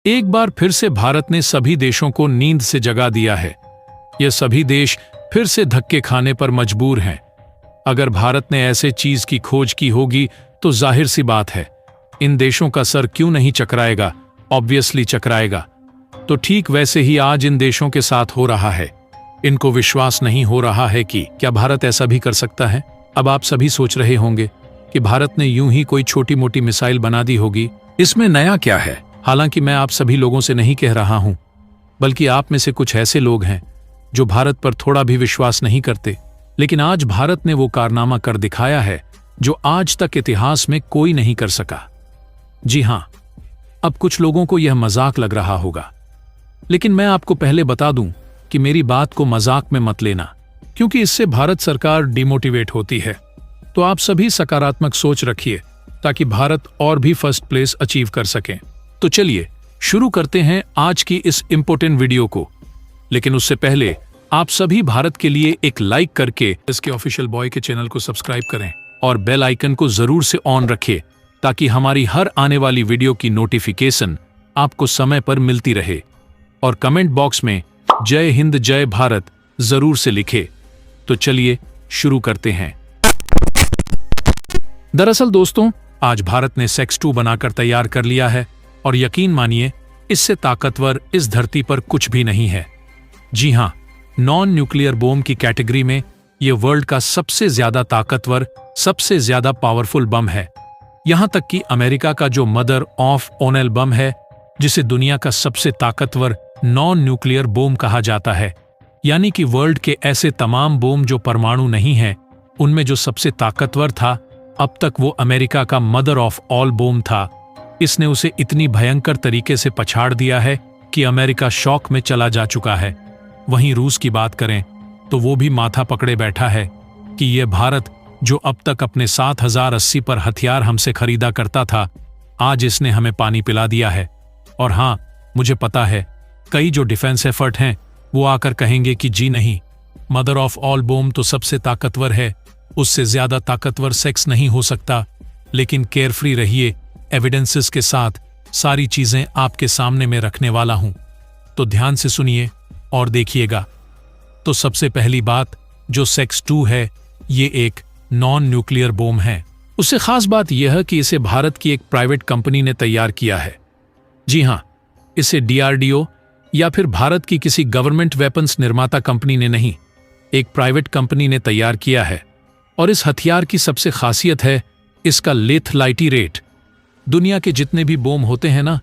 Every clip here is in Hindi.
एक बार फिर से भारत ने सभी देशों को नींद से जगा दिया है। ये सभी देश फिर से धक्के खाने पर मजबूर हैं। अगर भारत ने ऐसे चीज की खोज की होगी तो जाहिर सी बात है इन देशों का सर क्यों नहीं चकराएगा, ऑब्वियसली चकराएगा। तो ठीक वैसे ही आज इन देशों के साथ हो रहा है। इनको विश्वास नहीं हो रहा है कि क्या भारत ऐसा भी कर सकता है। अब आप सभी सोच रहे होंगे कि भारत ने यूं ही कोई छोटी मोटी मिसाइल बना दी होगी, इसमें नया क्या है। हालांकि मैं आप सभी लोगों से नहीं कह रहा हूं, बल्कि आप में से कुछ ऐसे लोग हैं जो भारत पर थोड़ा भी विश्वास नहीं करते। लेकिन आज भारत ने वो कारनामा कर दिखाया है जो आज तक इतिहास में कोई नहीं कर सका। जी हां, अब कुछ लोगों को यह मजाक लग रहा होगा, लेकिन मैं आपको पहले बता दूं कि मेरी बात को मजाक में मत लेना, क्योंकि इससे भारत सरकार डिमोटिवेट होती है। तो आप सभी सकारात्मक सोच रखिए ताकि भारत और भी फर्स्ट प्लेस अचीव कर सकें। तो चलिए शुरू करते हैं आज की इस इंपॉर्टेंट वीडियो को। लेकिन उससे पहले आप सभी भारत के लिए एक लाइक करके इसके ऑफिशियल बॉय के चैनल को सब्सक्राइब करें और बेल आइकन को जरूर से ऑन रखें ताकि हमारी हर आने वाली वीडियो की नोटिफिकेशन आपको समय पर मिलती रहे। और कमेंट बॉक्स में जय हिंद जय भारत जरूर से लिखे। तो चलिए शुरू करते हैं। दरअसल दोस्तों, आज भारत ने सेक्स-2 बनाकर तैयार कर लिया है और यकीन मानिए इससे ताकतवर इस धरती पर कुछ भी नहीं है। जी हां, नॉन न्यूक्लियर बम की कैटेगरी में यह वर्ल्ड का सबसे ज्यादा ताकतवर, सबसे ज्यादा पावरफुल बम है। यहां तक कि अमेरिका का जो मदर ऑफ ऑल बम है, जिसे दुनिया का सबसे ताकतवर नॉन न्यूक्लियर बम कहा जाता है, यानी कि वर्ल्ड के ऐसे तमाम बम जो परमाणु नहीं है, उनमें जो सबसे ताकतवर था अब तक वो अमेरिका का मदर ऑफ ऑल बम था। इसने उसे इतनी भयंकर तरीके से पछाड़ दिया है कि अमेरिका शॉक में चला जा चुका है। वहीं रूस की बात करें तो वो भी माथा पकड़े बैठा है कि ये भारत जो अब तक अपने 7080 पर हथियार हमसे खरीदा करता था, आज इसने हमें पानी पिला दिया है। और हाँ, मुझे पता है कई जो डिफेंस एफर्ट हैं वो आकर कहेंगे कि जी नहीं, मदर ऑफ ऑल बम तो सबसे ताकतवर है, उससे ज्यादा ताकतवर सेक्स नहीं हो सकता। लेकिन केयरफ्री रहिए, एविडेंसेस के साथ सारी चीजें आपके सामने में रखने वाला हूं, तो ध्यान से सुनिए और देखिएगा। तो सबसे पहली बात, जो सेक्स-2 है ये एक नॉन न्यूक्लियर बम है। उससे खास बात यह है कि इसे भारत की एक प्राइवेट कंपनी ने तैयार किया है। जी हां, इसे डीआरडीओ या फिर भारत की किसी गवर्नमेंट वेपन्स निर्माता कंपनी ने नहीं, एक प्राइवेट कंपनी ने तैयार किया है। और इस हथियार की सबसे खासियत है इसका लेथलाइटी रेट। दुनिया के जितने भी बम होते हैं ना,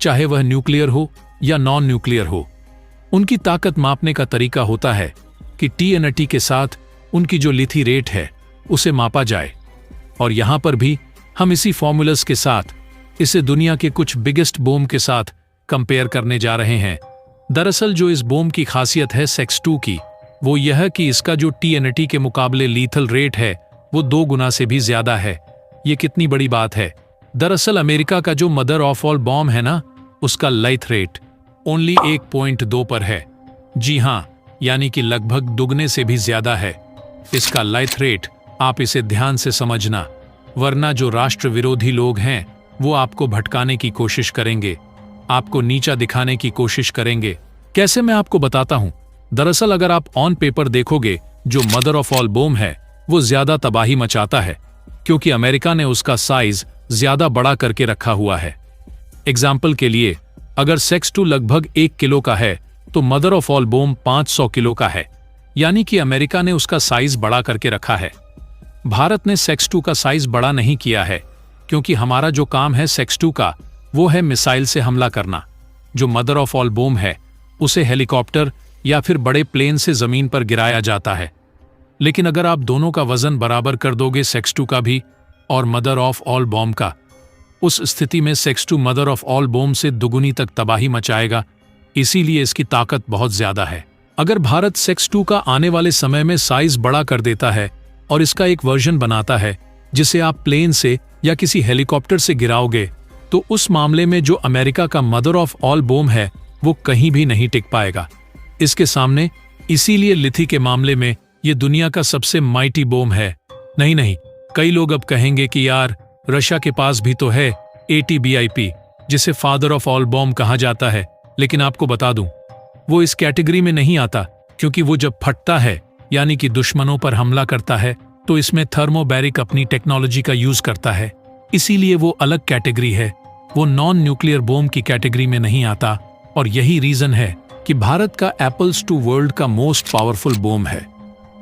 चाहे वह न्यूक्लियर हो या नॉन न्यूक्लियर हो, उनकी ताकत मापने का तरीका होता है कि टीएनटी के साथ उनकी जो लिथी रेट है उसे मापा जाए। और यहां पर भी हम इसी फॉर्मूलस के साथ इसे दुनिया के कुछ बिगेस्ट बम के साथ कंपेयर करने जा रहे हैं। दरअसल जो इस बम की खासियत है सेक्स-2 की, वो यह कि इसका जो टीएनटी के मुकाबले लीथल रेट है वो 2 गुना से भी ज्यादा है। ये कितनी बड़ी बात है। दरअसल अमेरिका का जो मदर ऑफ ऑल बॉम्ब है ना, उसका लाइथ रेट ओनली 1.2 पर है। जी हां, यानी कि लगभग दुगने से भी ज्यादा है इसका लाइथ रेट। आप इसे ध्यान से समझना, वरना जो राष्ट्र विरोधी लोग हैं वो आपको भटकाने की कोशिश करेंगे, आपको नीचा दिखाने की कोशिश करेंगे। कैसे, मैं आपको बताता हूं। दरअसल अगर आप ऑन पेपर देखोगे, जो मदर ऑफ ऑल बम है वो ज्यादा तबाही मचाता है क्योंकि अमेरिका ने उसका साइज ज्यादा बड़ा करके रखा हुआ है। एग्जाम्पल के लिए, अगर सेक्स-2 लगभग 1 किलो का है तो mother of all bomb 500 kilo का है, यानी कि अमेरिका ने उसका साइज बड़ा करके रखा है। भारत ने सेक्स-2 का साइज बड़ा नहीं किया है क्योंकि हमारा जो काम है सेक्स-2 का, वो है मिसाइल से हमला करना। जो मदर ऑफ ऑल बम है उसे हेलीकॉप्टर या फिर बड़े प्लेन से जमीन पर गिराया जाता है। लेकिन अगर आप दोनों का वजन बराबर कर दोगे, सेक्स-2 का भी और मदर ऑफ ऑल बम का, उस स्थिति में सेक्स-2 मदर ऑफ ऑल बम से दुगुनी तक तबाही मचाएगा। इसीलिए इसकी ताकत बहुत ज्यादा है। अगर भारत सेक्स-2 का आने वाले समय में साइज बड़ा कर देता है और इसका एक वर्जन बनाता है जिसे आप प्लेन से या किसी हेलीकॉप्टर से गिराओगे, तो उस मामले में जो अमेरिका का मदर ऑफ ऑल बम है वो कहीं भी नहीं टिक पाएगा इसके सामने। इसीलिए लिथी के मामले में ये दुनिया का सबसे माइटी बम है। नहीं, कई लोग अब कहेंगे कि यार रशिया के पास भी तो है ATBIP, जिसे फादर ऑफ ऑल बॉम्ब कहा जाता है, लेकिन आपको बता दूं, वो इस कैटेगरी में नहीं आता, क्योंकि वो जब फटता है यानी कि दुश्मनों पर हमला करता है तो इसमें थर्मोबैरिक अपनी टेक्नोलॉजी का यूज करता है, इसीलिए वो अलग कैटेगरी है। वो नॉन न्यूक्लियर बॉम्ब की कैटेगरी में नहीं आता, और यही रीजन है कि भारत का एप्पल्स टू वर्ल्ड का मोस्ट पावरफुल बॉम्ब है।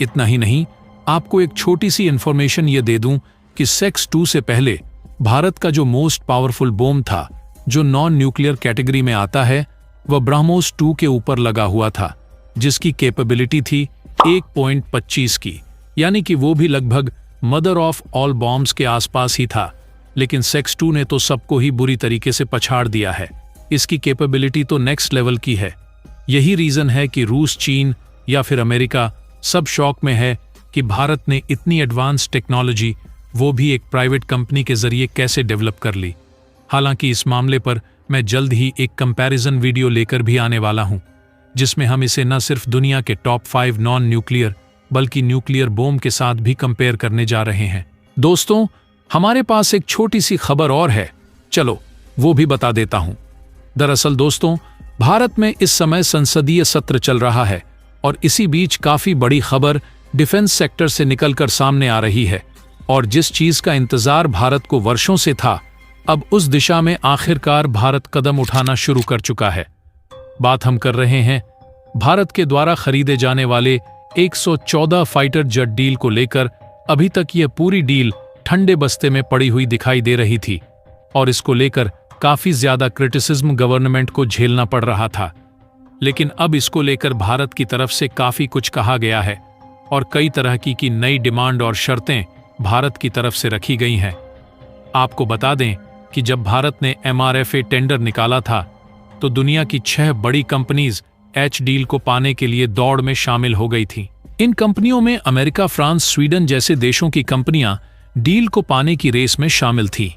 इतना ही नहीं, आपको एक छोटी सी इंफॉर्मेशन ये दे दूं कि सेक्स-2 से पहले भारत का जो मोस्ट पावरफुल बॉम्ब था, जो नॉन न्यूक्लियर कैटेगरी में आता है, वह ब्रह्मोस 2 के ऊपर लगा हुआ था, जिसकी कैपेबिलिटी थी 1.25 की, यानी कि वो भी लगभग मदर ऑफ ऑल बॉम्ब्स के आसपास ही था। लेकिन सेक्स-2 ने तो सबको ही बुरी तरीके से पछाड़ दिया है। इसकी कैपेबिलिटी तो नेक्स्ट लेवल की है। यही रीजन है कि रूस, चीन या फिर अमेरिका सब शॉक में है कि भारत ने इतनी एडवांस टेक्नोलॉजी, वो भी एक प्राइवेट कंपनी के जरिए, कैसे डेवलप कर ली। हालांकि इस मामले पर मैं जल्द ही एक कंपैरिजन वीडियो लेकर भी आने वाला हूं, जिसमें हम इसे न सिर्फ दुनिया के टॉप 5 नॉन न्यूक्लियर बल्कि न्यूक्लियर बॉम्ब के साथ भी कंपेयर करने जा रहे हैं। दोस्तों, हमारे पास एक छोटी सी खबर और है, चलो वो भी बता देता हूं। दरअसल दोस्तों, भारत में इस समय संसदीय सत्र चल रहा है, और इसी बीच काफी बड़ी खबर डिफेंस सेक्टर से निकलकर सामने आ रही है, और जिस चीज का इंतजार भारत को वर्षों से था, अब उस दिशा में आखिरकार भारत कदम उठाना शुरू कर चुका है। बात हम कर रहे हैं भारत के द्वारा खरीदे जाने वाले 114 फाइटर जेट डील को लेकर। अभी तक यह पूरी डील ठंडे बस्ते में पड़ी हुई दिखाई दे रही थी, और इसको लेकर काफी ज्यादा क्रिटिसिज्म गवर्नमेंट को झेलना पड़ रहा था। लेकिन अब इसको लेकर भारत की तरफ से काफी कुछ कहा गया है, और कई तरह की नई डिमांड और शर्तें भारत की तरफ से रखी गई हैं। आपको बता दें कि जब भारत ने MRFA टेंडर निकाला था, तो दुनिया की 6 बड़ी कंपनीज एच डील को पाने के लिए दौड़ में शामिल हो गई थीं। इन कंपनियों में अमेरिका, फ्रांस, स्वीडन जैसे देशों की कंपनियां डील को पाने की रेस में शामिल थीं।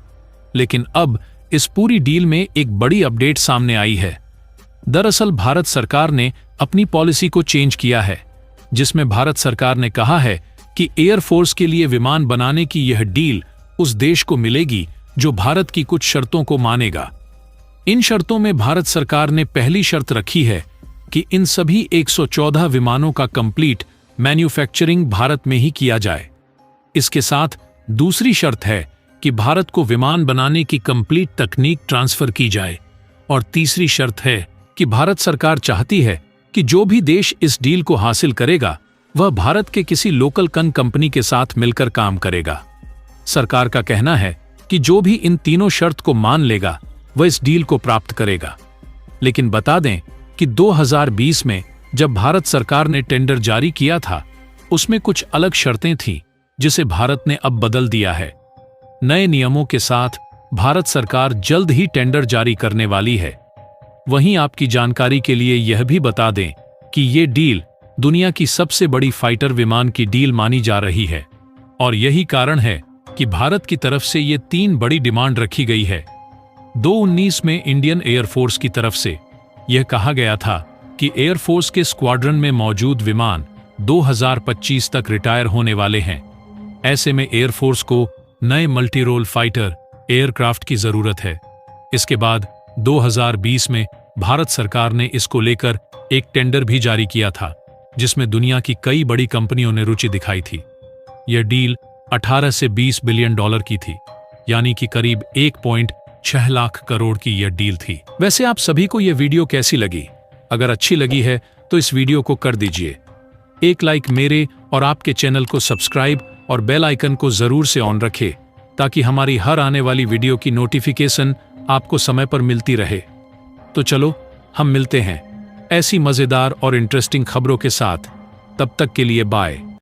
लेकिन अब इस पूरी डील में एक बड़ी अपडेट सामने आई है। दरअसल भारत सरकार ने अपनी पॉलिसी को चेंज किया है, जिसमें भारत सरकार ने कहा है कि एयरफोर्स के लिए विमान बनाने की यह डील उस देश को मिलेगी जो भारत की कुछ शर्तों को मानेगा। इन शर्तों में भारत सरकार ने पहली शर्त रखी है कि इन सभी 114 विमानों का कंप्लीट मैन्युफैक्चरिंग भारत में ही किया जाए। इसके साथ दूसरी शर्त है कि भारत को विमान बनाने की कंप्लीट तकनीक ट्रांसफर की जाए, और तीसरी शर्त है कि भारत सरकार चाहती है कि जो भी देश इस डील को हासिल करेगा, वह भारत के किसी लोकल कंपनी के साथ मिलकर काम करेगा। सरकार का कहना है कि जो भी इन तीनों शर्त को मान लेगा, वह इस डील को प्राप्त करेगा। लेकिन बता दें कि 2020 में जब भारत सरकार ने टेंडर जारी किया था, उसमें कुछ अलग शर्तें थीं, जिसे भारत ने अब बदल दिया है। नए नियमों के साथ भारत सरकार जल्द ही टेंडर जारी करने वाली है। वहीं आपकी जानकारी के लिए यह भी बता दें कि ये डील दुनिया की सबसे बड़ी फाइटर विमान की डील मानी जा रही है, और यही कारण है कि भारत की तरफ से ये 3 बड़ी डिमांड रखी गई है। 2019 में इंडियन एयरफोर्स की तरफ से यह कहा गया था कि एयरफोर्स के स्क्वाड्रन में मौजूद विमान 2025 तक रिटायर होने वाले हैं। ऐसे में एयरफोर्स को नए मल्टी रोल फाइटर एयरक्राफ्ट की जरूरत है। इसके बाद 2020 में भारत सरकार ने इसको लेकर एक टेंडर भी जारी किया था, जिसमें दुनिया की कई बड़ी कंपनियों ने रुचि दिखाई थी। यह डील 18 से 20 बिलियन डॉलर की थी, यानी कि करीब 1.6 लाख करोड़ की यह डील थी। वैसे आप सभी को यह वीडियो कैसी लगी? अगर अच्छी लगी है तो इस वीडियो को कर दीजिए एक लाइक, मेरे और आपके चैनल को सब्सक्राइब और बेल आइकन को जरूर से ऑन रखें, ताकि हमारी हर आने वाली वीडियो की नोटिफिकेशन आपको समय पर मिलती रहे। तो चलो, हम मिलते हैं ऐसी मजेदार और इंटरेस्टिंग खबरों के साथ। तब तक के लिए बाय।